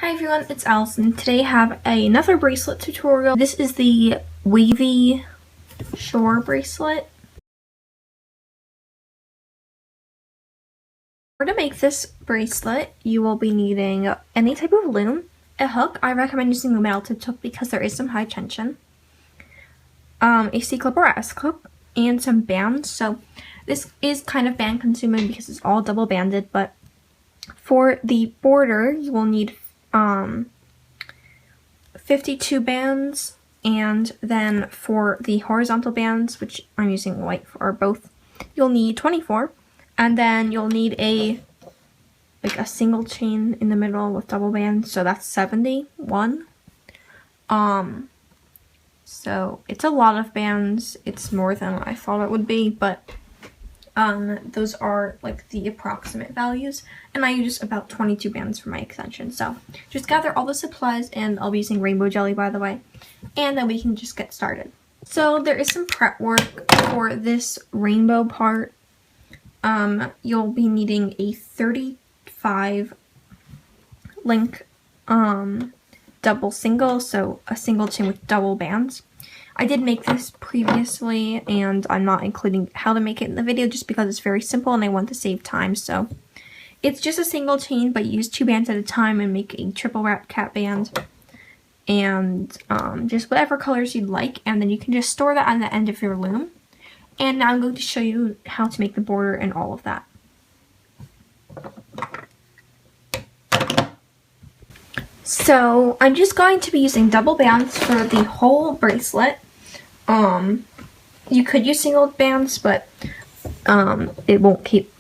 Hi everyone, it's Allison. Today I have another bracelet tutorial. This is the Wavy shore bracelet. To make this bracelet, you will be needing any type of loom, a hook. I recommend using the metal tipped hook because there is some high tension, a C-clip or S-clip, and some bands. So this is kind of band consuming because it's all double banded, but for the border you will need 52 bands, and then for the horizontal bands, which I'm using white for both, you'll need 24, and then you'll need a single chain in the middle with double bands, so that's 71. So it's a lot of bands. It's more than I thought it would be, but those are like the approximate values, and I use about 22 bands for my extension. So just gather all the supplies, and I'll be using rainbow jelly, by the way, and then we can just get started. So there is some prep work for this rainbow part. You'll be needing a 35 link double single, so a single chain with double bands. I did make this previously, and I'm not including how to make it in the video just because it's very simple and I want to save time. So it's just a single chain, but you use 2 bands at a time and make a triple wrap cat band, and just whatever colors you'd like, and then you can just store that on the end of your loom. And now I'm going to show you how to make the border and all of that. So I'm just going to be using double bands for the whole bracelet. You could use single bands, but it won't keep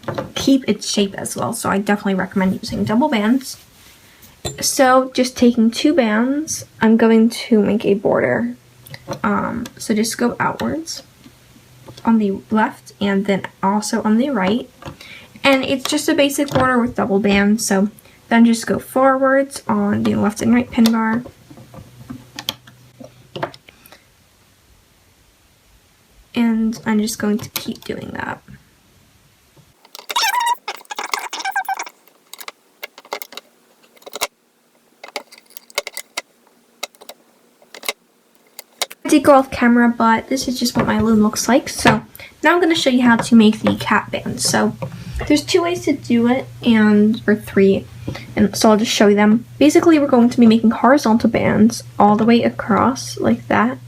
its shape as well, so I definitely recommend using double bands. So just taking 2 bands, I'm going to make a border. So just go outwards on the left and then also on the right, and it's just a basic border with double bands. So then just go forwards on the left and right pin bar, and I'm just going to keep doing that. I did go off camera, but this is just what my loom looks like. So now I'm going to show you how to make the cat band. So there's 2 ways to do it, or 3, and so I'll just show you them. Basically, we're going to be making horizontal bands all the way across like that,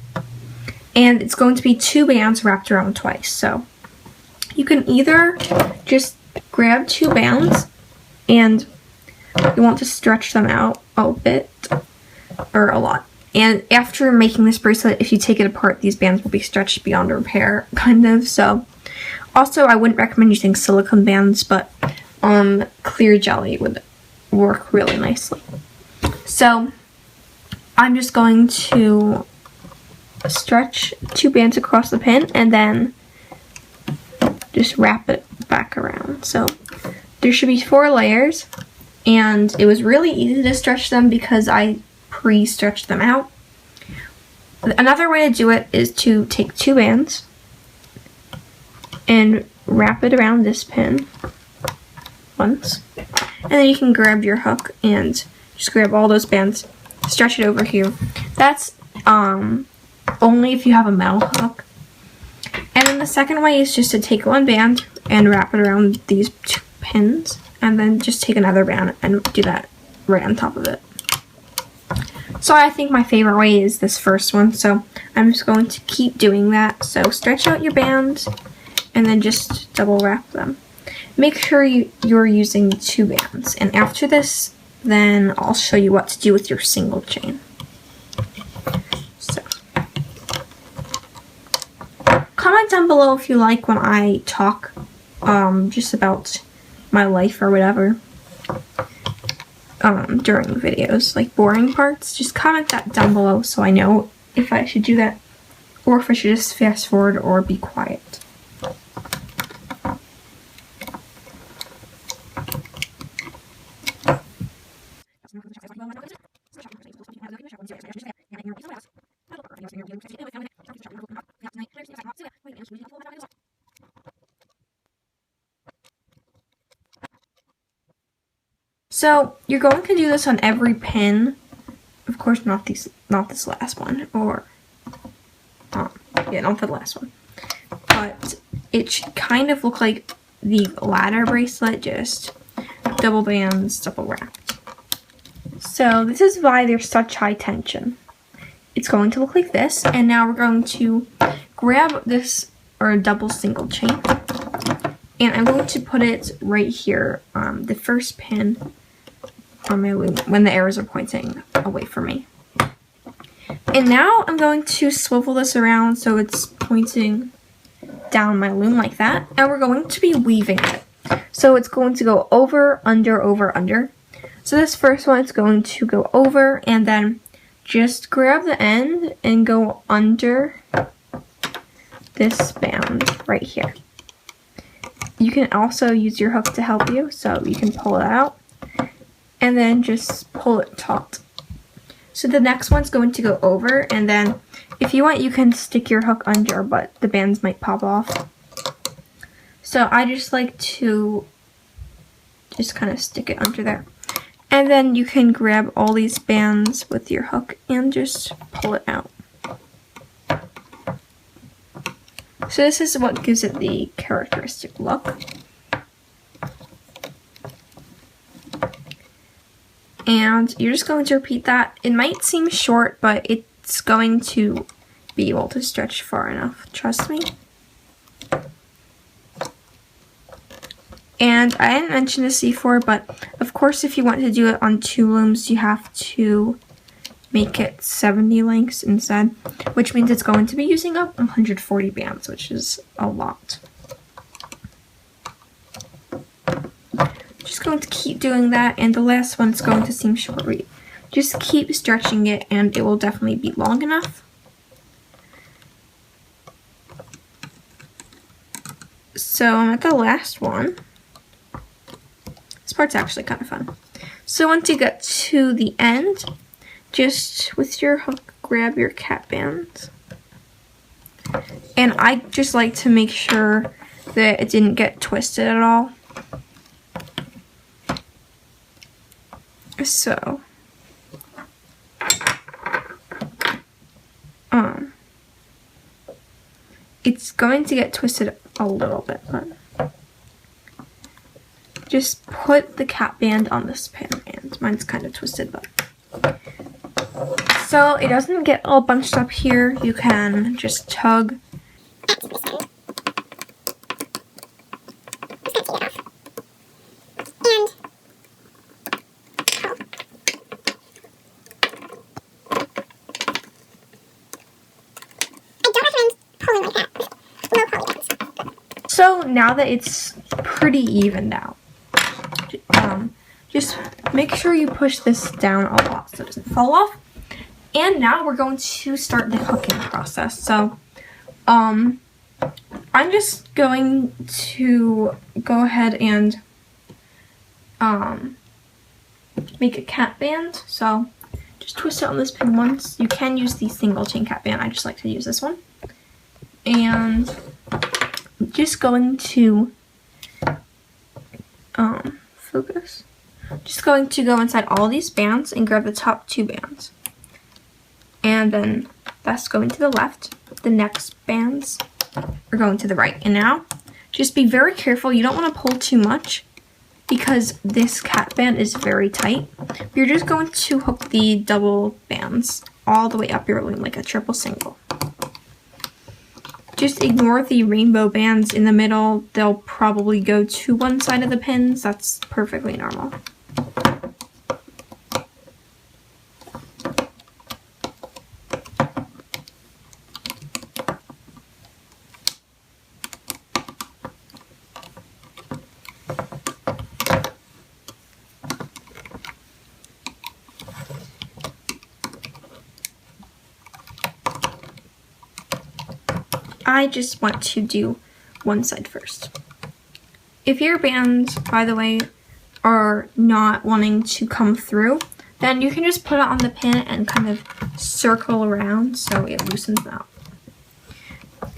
and it's going to be 2 bands wrapped around twice. So you can either just grab 2 bands and you want to stretch them out a bit or a lot. And after making this bracelet, if you take it apart, these bands will be stretched beyond repair, kind of. So also, I wouldn't recommend using silicone bands, but clear jelly would work really nicely. So I'm just going to stretch 2 bands across the pin and then just wrap it back around. So there should be 4 layers, and it was really easy to stretch them because I pre-stretched them out. Another way to do it is to take 2 bands and wrap it around this pin once, and then you can grab your hook and just grab all those bands, stretch it over here. That's only if you have a metal hook. And then the second way is just to take 1 band and wrap it around these 2 pins, and then just take another band and do that right on top of it. So I think my favorite way is this first one, so I'm just going to keep doing that. So stretch out your bands and then just double wrap them. Make sure you're using 2 bands, and after this, then I'll show you what to do with your single chain. So comment down below if you like when I talk just about my life or whatever during videos, like boring parts. Just comment that down below so I know if I should do that or if I should just fast forward or be quiet. So you're going to do this on every pin. Of course, not this last one, or yeah, not the last one. But it should kind of look like the ladder bracelet, just double bands, double wrapped. So this is why there's such high tension. It's going to look like this, and now we're going to grab this, or a double single chain, and I'm going to put it right here, the first pin on my loom when the arrows are pointing away from me. And now I'm going to swivel this around so it's pointing down my loom like that, and we're going to be weaving it. So it's going to go over, under, over, under. So this first one is going to go over, and then just grab the end and go under this band right here. You can also use your hook to help you, so you can pull it out and then just pull it taut. So the next one's going to go over, and then if you want, you can stick your hook under, but the bands might pop off. So I just like to just kind of stick it under there. And then you can grab all these bands with your hook and just pull it out. So this is what gives it the characteristic look. And you're just going to repeat that. It might seem short, but it's going to be able to stretch far enough. Trust me. And I didn't mention this before, but of course if you want to do it on 2 looms, you have to make it 70 lengths instead, which means it's going to be using up 140 bands, which is a lot. Just going to keep doing that, and the last one's going to seem short. Just keep stretching it, and it will definitely be long enough. So I'm at the last one. This part's actually kind of fun. So once you get to the end, just with your hook, grab your cat bands. And I just like to make sure that it didn't get twisted at all. So, it's going to get twisted a little bit, but just put the cat band on this pin, and mine's kind of twisted, but so it doesn't get all bunched up here. You can just tug. So now that it's pretty evened out, just make sure you push this down a lot so it doesn't fall off. And now we're going to start the hooking process. So I'm just going to go ahead and make a cat band. So just twist it on this pin once. You can use the single chain cat band. I just like to use this one. And just going to focus. Just going to go inside all these bands and grab the top 2 bands. And then that's going to the left. The next bands are going to the right. And now, just be very careful. You don't want to pull too much because this cat band is very tight. You're just going to hook the double bands all the way up your loom like a triple single. Just ignore the rainbow bands in the middle. They'll probably go to one side of the pins. That's perfectly normal. I just want to do one side first. If your bands, by the way, are not wanting to come through, then you can just put it on the pin and kind of circle around so it loosens out.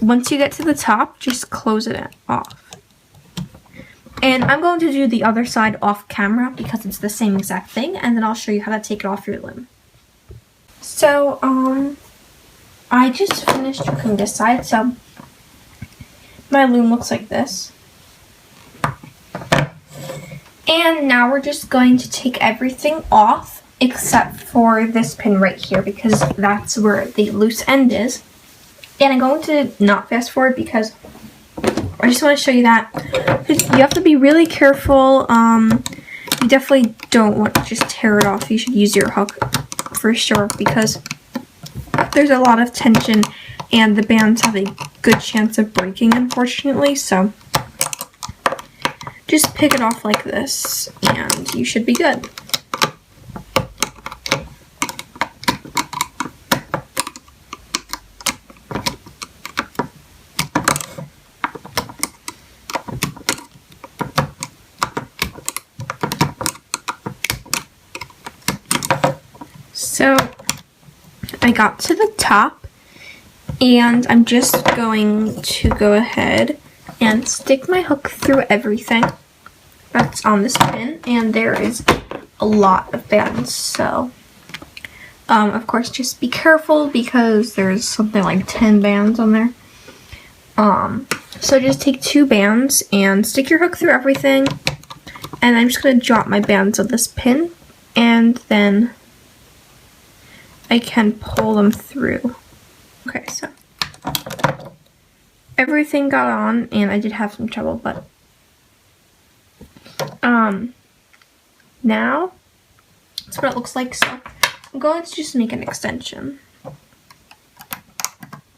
Once you get to the top, just close it off. And I'm going to do the other side off camera because it's the same exact thing, and then I'll show you how to take it off your loom. So, I just finished hooking this side, so my loom looks like this. And now we're just going to take everything off except for this pin right here because that's where the loose end is. And I'm going to not fast forward because I just want to show you that. You have to be really careful. You definitely don't want to just tear it off. You should use your hook for sure because there's a lot of tension and the bands have a good chance of breaking, unfortunately. So just pick it off like this and you should be good. So I got to the top and I'm just going to go ahead and stick my hook through everything that's on this pin, and there is a lot of bands, so of course just be careful because there's something like 10 bands on there. So just take 2 bands and stick your hook through everything, and I'm just going to drop my bands on this pin and then I can pull them through. Okay, so everything got on, and I did have some trouble, but now that's what it looks like. So I'm going to just make an extension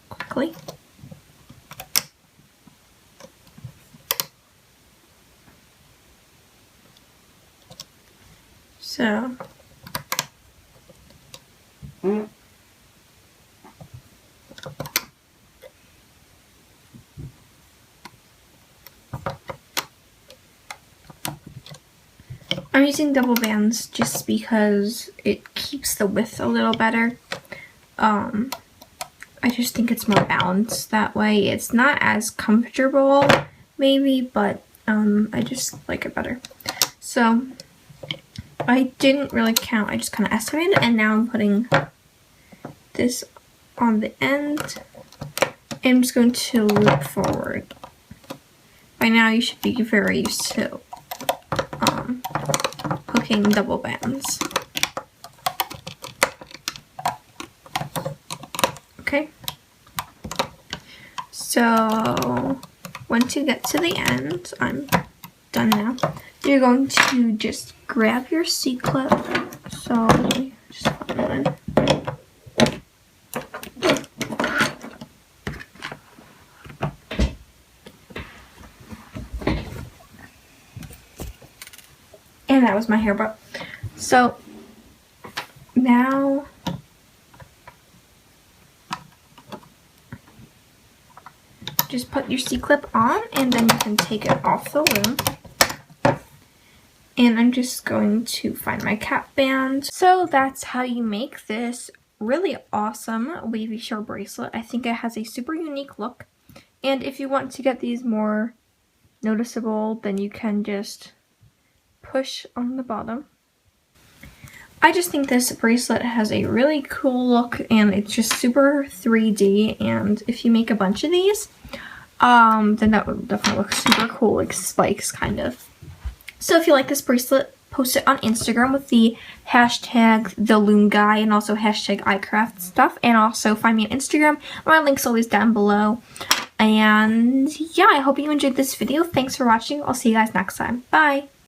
quickly. So I'm using double bands just because it keeps the width a little better. I just think it's more balanced that way. It's not as comfortable maybe, but I just like it better. So I didn't really count, I just kind of estimated, and now I'm putting this on the end. I'm just going to loop forward. By now you should be very used to hooking double bands. Okay, so once you get to the end, I'm done now, you're going to just grab your C-clip. So let me just put it in. And that was my hair bow. So now just put your C-clip on and then you can take it off the loom. And I'm just going to find my cap band. So that's how you make this really awesome wavy shell bracelet. I think it has a super unique look. And if you want to get these more noticeable, then you can just push on the bottom. I just think this bracelet has a really cool look and it's just super 3D, and if you make a bunch of these, then that would definitely look super cool, like spikes kind of. So if you like this bracelet, post it on Instagram with the hashtag #TheLoomGuy and also hashtag #iCraftStuff, and also find me on Instagram. My link's always down below. And yeah, I hope you enjoyed this video. Thanks for watching. I'll see you guys next time. Bye!